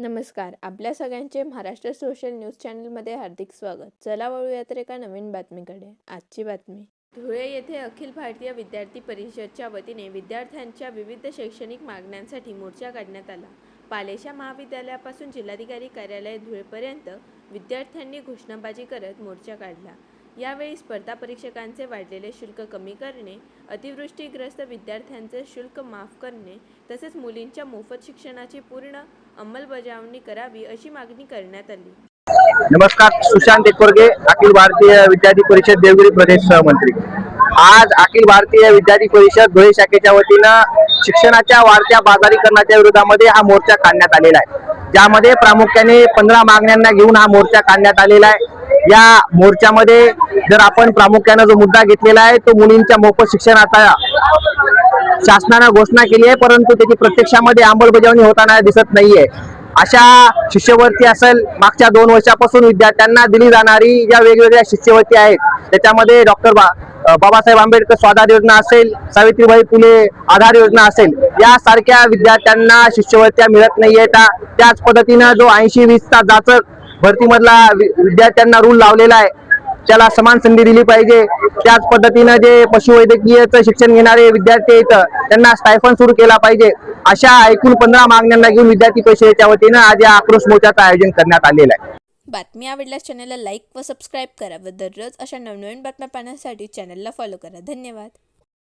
नमस्कार. आपल्या सगळ्यांचे महाराष्ट्र सोशल न्यूज चॅनलमध्ये हार्दिक स्वागत. चला वळूयात एका नवीन बातमीकडे. आजची बातमी. धुळे येथे अखिल भारतीय विद्यार्थी परिषदच्या वतीने विद्यार्थ्यांच्या विविध शैक्षणिक मागण्यांसाठी मोर्चा काढण्यात आला. पालेशा महाविद्यालयापासून जिल्हाधिकारी कार्यालय धुळेपर्यंत विद्यार्थ्यांनी घोषणाबाजी करत मोर्चा काढला. यावेळी स्पर्धा परीक्षकांचे वाढलेले शुल्क कमी करणे, अतिवृष्टीग्रस्त विद्यार्थ्यांचे शुल्क माफ करणे तसेच मुलींच्या मोफत शिक्षणाची पूर्ण अंमलबजावणी करावी अशी मागणी करण्यात आली. नमस्कार. सुशांत एकवर्गे, अखिल भारतीय विद्यार्थी परिषद देवगिरी प्रदेश सहमंत्री. आज अखिल भारतीय विद्यार्थी परिषद धुळे शाखेच्या वतीनं शिक्षणाच्या वाढत्या बाजारीकरणाच्या विरोधामध्ये हा मोर्चा काढण्यात आलेला आहे. ज्यामध्ये प्रामुख्याने 15 मागण्यांना घेऊन हा मोर्चा काढण्यात आलेला आहे. या मोर्चामध्ये जर आपण प्रामुख्याने जो मुद्दा घेतलेला आहे तो मुलींच्या मोफत शिक्षणाचा शासनाने घोषणा केली आहे, परंतु त्याची प्रत्यक्षामध्ये अंमलबजावणी होताना दिसत नाहीये. अशा शिष्यवृत्ती असेल, मागच्या 2 वर्षापासून विद्यार्थ्यांना दिली जाणारी ज्या वेगवेगळ्या शिष्यवृत्ती आहेत त्याच्यामध्ये डॉक्टर बाबासाहेब आंबेडकर स्वाधार योजना असेल, सावित्रीबाई फुले आधार योजना असेल, यासारख्या विद्यार्थ्यांना शिष्यवृत्त्या मिळत नाहीयेत. त्याच पद्धतीनं जो 80-20चा जाचक भरतीमधला विद्यार्थ्यांना रूल लावलेला आहे त्याला समान संधी दिली पाहिजे. त्याच पद्धतीनं जे पशुवैद्यकीयचं शिक्षण घेणारे विद्यार्थी आहेत त्यांना स्टायफन सुरू केला पाहिजे. अशा एकूण 15 मागण्यांना घेऊन विद्यार्थी परिषदेच्या वतीनं आज या आक्रोश मोर्चाचं आयोजन करण्यात आलेलं आहे. बातमी आवडल्यास चॅनलला लाईक व सबस्क्राईब करा व दररोज अशा नवनवीन बातम्या पाहण्यासाठी चॅनलला फॉलो करा. धन्यवाद.